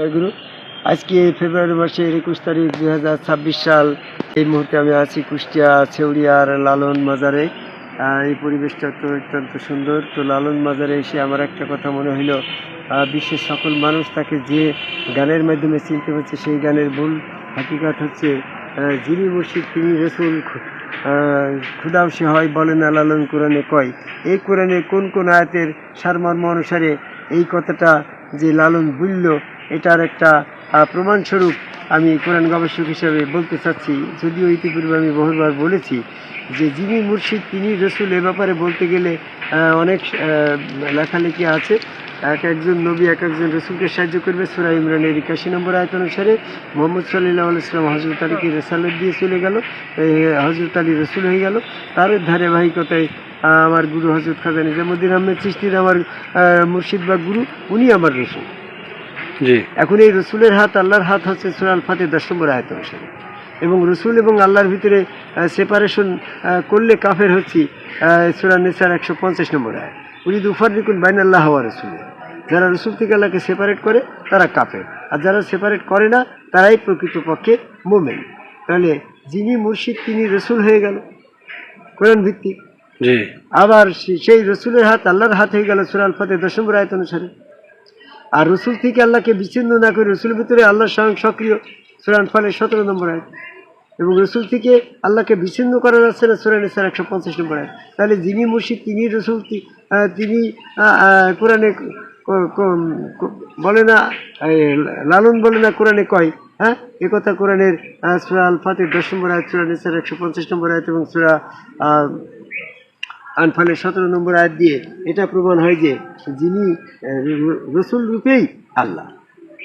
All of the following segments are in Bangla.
জয়গুরু। আজকে ফেব্রুয়ারি মাসের 21 তারিখ 2026 সাল। এই মুহূর্তে আমি আছি কুষ্টিয়া ছেউড়িয়ার লালন মাজারে। এই পরিবেশটা তো অত্যন্ত সুন্দর। তো লালন মাজারে এসে আমার একটা কথা মনে হইল, বিশ্বের সকল মানুষ তাকে যে গানের মাধ্যমে চিনতে পারছে, সেই গানের মূল হাকিকাত হচ্ছে যিনি মুর্শিদ তিনি রসুল, খুদাও সে হয় বলে না লালন কোরআনে কয়। এই কোরআনের কোন কোন আয়াতের সারমর্ম অনুসারে এই কথাটা যে লালন বলল, এটার একটা প্রমাণস্বরূপ আমি কোরআন গবেষক হিসেবে বলতে চাচ্ছি। যদিও ইতিপূর্বে আমি বহুবার বলেছি যে যিনি মুর্শিদ তিনি রসুল, এ ব্যাপারে বলতে গেলে অনেক লেখালেখি আছে। একজন নবী এক একজন রসুলকে সাহায্য করবে। সূরা ইমরানের 81 নম্বর আয়াত অনুসারে মুহাম্মদ সাল্লাল্লাহু আলাইহি ওয়াসাল্লাম হযরত আলীকে রিসালাত দিয়ে চলে গেল, হযরত আলী রসুল হয়ে গেল। তার ধারাবাহিকতায় আমার গুরু হযরত খাজা নিজামুদ্দিন আহমেদ চিশতির আমার মুর্শিদ বা গুরু, উনি আমার রসুল। এখন এই রসুলের হাত আল্লাহর হাত হচ্ছে সূরা আল ফাতির 10 নম্বর আয়াত অনুসারে। এবং রসুল এবং আল্লাহর ভিতরে সেপারেশন করলে কাফের হচ্ছি, সূরা নিসার 150 নম্বর আয়াত। উরিদু ফাররিকুন বাইনাল্লাহ ওয়া রাসূলিহি। যারা রসুল থেকে আল্লাহকে সেপারেট করে তারা কাফের, আর যারা সেপারেট করে না তারাই প্রকৃতপক্ষে মুমিন। তাহলে যিনি মুর্শিদ তিনি রসুল হয়ে গেল কোরআন ভিত্তিক। আবার সেই রসুলের হাত আল্লাহর হাত হয়ে গেল সূরা আল ফাতির 10 নম্বর আয়াত অনুসারে। আর রসুল থেকে আল্লাহকে বিচ্ছিন্ন না করে রসুলের ভিতরে আল্লাহ স্বয়ং সক্রিয়, সূরা আনফালের 17 নম্বর আয়াত। এবং রসুল থেকে আল্লাহকে বিচ্ছিন্ন করা যাচ্ছে না, সূরা নিসার 150 নম্বর আয়াত। তাহলে যিনি মুর্শিদ তিনি রসুল, তিনি কোরআনে বলে না, লালন বলে না কোরআনে কয়। হ্যাঁ, একথা কোরআনের সূরা আল ফাতির 10 নম্বর আয়াত, সূরা নিসার 150 নম্বর আয়াত এবং সূরা আনফালের 17 নম্বর আয়াত দিয়ে এটা প্রমাণ হয় যে যিনি রসুল রূপেই আল্লাহ।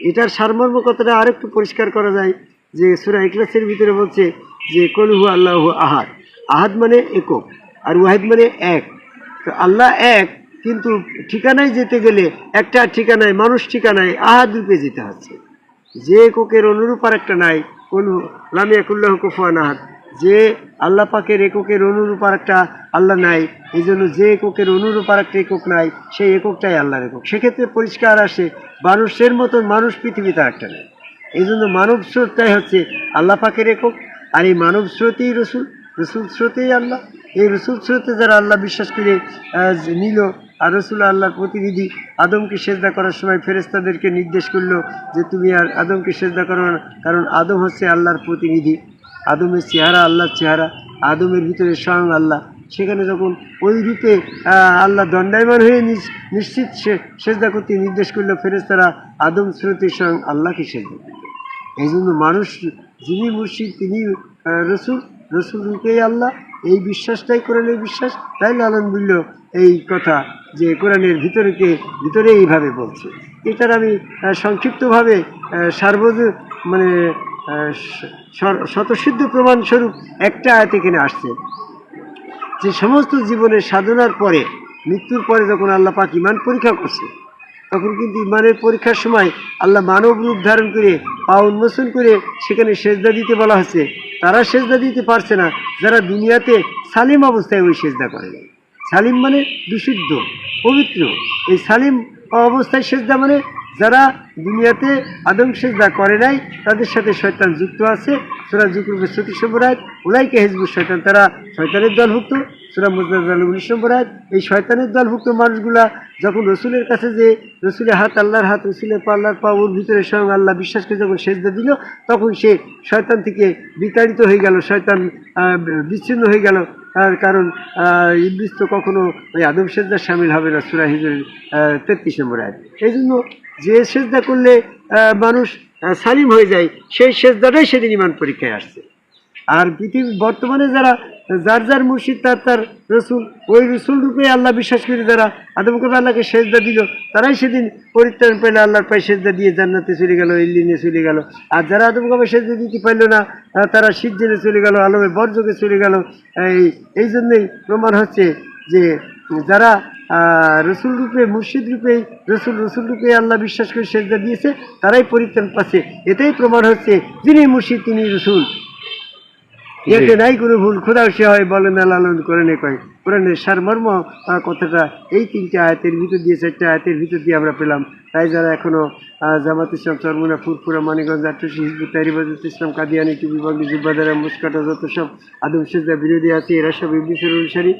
এটার সারমর্ম কথাটা আরেকটু পরিষ্কার করা যায় যে সূরা ইখলাসের ভিতরে বলছে যে কুল হু আল্লাহু আহাদ। আহাদ মানে একক, আর ওয়াহিদ মানে এক। তো আল্লাহ এক, কিন্তু ঠিকানায় যেতে গেলে একটা ঠিকানায়, মানুষ ঠিকানায় আহাদ রূপে যেতে হচ্ছে। যে এককের অনুরূপ আর একটা নাই, কুল লাম ইয়াকুল্লাহু কুফুয়ান আহাদ। যে আল্লাহ পাকের এককের অনুরূপ আর একটা আল্লাহ নাই, এই জন্য যে এককের অনুরূপ আর একটা একক নাই, সেই এককটাই আল্লাহর একক। সেক্ষেত্রে পরিষ্কার আসে মানুষের মতন মানুষ পৃথিবীতে আর একটা নেই। এই জন্য মানব স্রোতটাই হচ্ছে আল্লাহ পাকের একক, আর এই মানব স্রোতেই রসুল, রসুল স্রোতেই আল্লাহ। এই রসুল স্রোতে যারা আল্লাহ বিশ্বাস করে নিল, আর রসুল আল্লাহর প্রতিনিধি। আদমকে সেজদা করার সময় ফেরেশতাদেরকে নির্দেশ করলো যে তুমি আর আদমকে সেজদা করো না, কারণ আদম হচ্ছে আল্লাহর প্রতিনিধি। আদমের চেহারা আল্লাহর চেহারা, আদমের ভিতরে স্বয়ং আল্লাহ। সেখানে যখন ওই রূপে আল্লাহ দণ্ডায়মান হয়ে নিশ্চিত সেজদা করতে নির্দেশ করলো, ফেরেশতারা আদম স্রোতে স্বয়ং আল্লাহকে সেজদা করল। এই জন্য মানুষ যিনি মুর্শিদ তিনি রসুল, রসুল রূপেই আল্লাহ, এই বিশ্বাসটাই কোরআনের বিশ্বাস। তাই লালন বলল এই কথা যে কোরআনের ভিতরে এইভাবে বলছে। এটার আমি সংক্ষিপ্তভাবে মানে স্বতঃসিদ্ধ প্রমাণস্বরূপ একটা আয়াত এখানে আসছে যে সমস্ত জীবনের সাধনার পরে, মৃত্যুর পরে যখন আল্লাহ পাক ঈমান পরীক্ষা করছে, তখন কিন্তু ঈমানের পরীক্ষার সময় আল্লাহ মানব রূপ ধারণ করে পা উন্মোচন করে সেখানে সেজদা দিতে বলা হচ্ছে। তারা সেজদা দিতে পারছে না যারা দুনিয়াতে সালিম অবস্থায় ওই সেজদা করে। সালিম মানে বিশুদ্ধ, পবিত্র। এই সালিম অবস্থায় সেজদা মানে যারা দুনিয়াতে আদম সেজদা করে নাই, তাদের সাথে শয়তান যুক্ত আছে। সূরা যুকরুফের 34 নম্বর আয়াত, উলাইকা হিজবুশ শয়তান, তারা শয়তানের দলভুক্ত। সূরা মুজাদালার 19 নম্বর আয়াত। এই শয়তানের দলভুক্ত মানুষগুলা যখন রসুলের কাছে যে রসুলের হাত আল্লাহর হাত, রসুলের পা আল্লাহর পা, ওর ভিতরে স্বয়ং আল্লাহ বিশ্বাস করে যখন সেজদা দিল, তখন সে শয়তান থেকে বিতাড়িত হয়ে গেল, শয়তান বিচ্ছিন্ন হয়ে গেল। তার কারণ ইবলিস তো কখনো ওই আদম সেজদার সামিল হবে না, সূরা হিজরের 33 নম্বর আয়াত। এই জন্য যে সেজদা করলে মানুষ সালিম হয়ে যায়, সেই সেজদাটাই সেদিন ঈমান পরীক্ষায় আসছে। আর পৃথিবী বর্তমানে যারা যার যার মুর্শিদ তার রসুল, ওই রসুল রূপে আল্লাহ বিশ্বাস করে যারা আদমকে আল্লাহকে সেজদা দিল, তারাই সেদিন পরিত্রাণ পেলে আল্লাহর পায়ে সেজদা দিয়ে জান্নাতে চলে গেল, ইল্লিনে চলে গেল। আর যারা আদমকে সেজদা দিতে পারল না, তারা সিজ্জিনে চলে গেল, আলমে বর্জকে চলে গেল। এই জন্যই প্রমাণ হচ্ছে যে যারা রসুল রূপে, মুর্শিদ রূপে, রসুল রূপে আল্লাহ বিশ্বাস করে সেজদা দিয়েছে, তারাই পরিত্রাণ পাচ্ছে। এটাই প্রমাণ হচ্ছে যিনি মুর্শিদ তিনি রসুল। এতে নাই কোনো ভুল, খোদাও সে হয় বলে না লালন কোরআনে কয়। কোরআনের সারমর্ম কথাটা এই 3টে আয়াতের ভিতর দিয়ে, 4টে আয়াতের ভিতর দিয়ে আমরা পেলাম। তাই যারা এখনো জামাত ইসলাম, চরমুনা, ফুরফুরা, মানিকগঞ্জ, আট্টুসি, হিজবুত তাহরির ইসলাম, কাদিয়ানি, টুপিবাগি, জুব্বাদারা, মুস্কাটা, যত সব আদম সেজদা বিরোধী আছে, এরা সব ইবলিসের অনুসারী,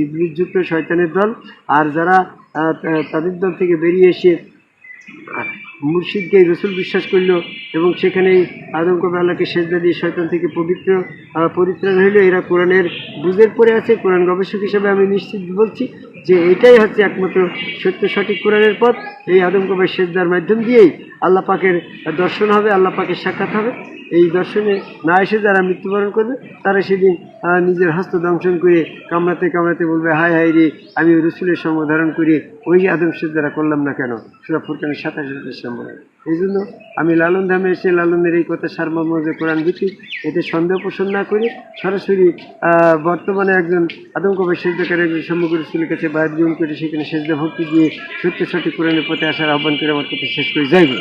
ইবলিসযুক্ত শয়তানের দল। আর যারা তাদের দল থেকে বেরিয়ে এসে মুর্শিদকে, রসুল বিশ্বাস করলো এবং সেখানেই আদম কবে আল্লাহকে সেজদা দিয়ে শয়তান থেকে পরিত্রাণ হইল, এরা কোরআনের বুঝের পরে আছে। কোরআন গবেষক হিসেবে আমি নিশ্চিত বলছি যে এটাই হচ্ছে একমাত্র সত্য সঠিক কোরআনের পথ। এই আদম কবে সেজদার মাধ্যম দিয়েই আল্লাহ পাকের দর্শন হবে, আল্লাহ পাকের সাক্ষাৎ হবে। এই দর্শনে না এসে যারা মৃত্যুবরণ করবে তারা সেদিন নিজের হস্ত দংশন করে কামড়াতে কামড়াতে বলবে, হায় হায় রে, আমি রসুলের সঙ্গ ধারণ করে ওই আদম সেজদারা করলাম না কেন। সূরা ফুরকানের 27 নম্বর। এই জন্য আমি লালন ধামে এসে লালনের এই কথা সারমর্ম যে কোরআন ভিত্তিক, এতে সন্দেহ পোষণ না করে সরাসরি বর্তমানে একজন আদম কবে সেজদাকারী একজন সম্মুখের রসুলের কাছে বায়াত গ্রহণ করে সেখানে সেজদা ভক্তি দিয়ে সত্য সঠিক কোরআনের পথে আসার আহ্বান করে আমার কথা শেষ করে যাইব।